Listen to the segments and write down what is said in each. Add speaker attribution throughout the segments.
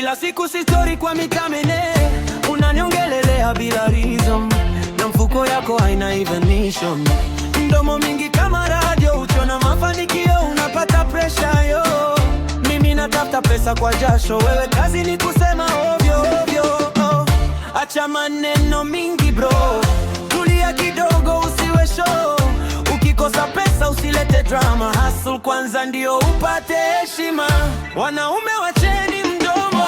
Speaker 1: Kila siku story kwa mitamene, unaniongelelea bila reason, na mfuko yako haina even mission. Mdomo mingi kama radio, uchona mafanikio unapata pressure yo. Mimi natafuta pesa kwa jasho, wewe kazi ni kusema ovyo ovyo. Acha maneno mingi bro, tulia kidogo usiwe show. Ukikosa pesa usilete drama, hustle kwanza ndio upate heshima. Wanaume wacheni mdomo,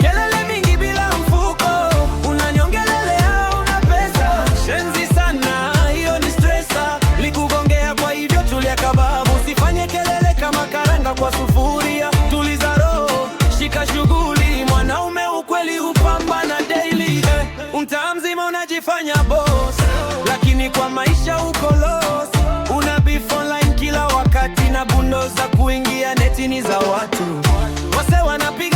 Speaker 1: kelele mingi bila mfuko. Unaniongelelea una pesa, shenzi sana, hiyo ni stressa. Likugongea kwa hivyo tulia kababu, usifanye kelele kama karanga kwa sufuria. Tuliza roho, shika shughuli, mwanaume ukweli hupambana daily. Mtaa mzima unajifanya boss, lakini kwa maisha uko lost. Una beef online kila wakati, na bundo za kuingia netini za watu. Wase wanapiga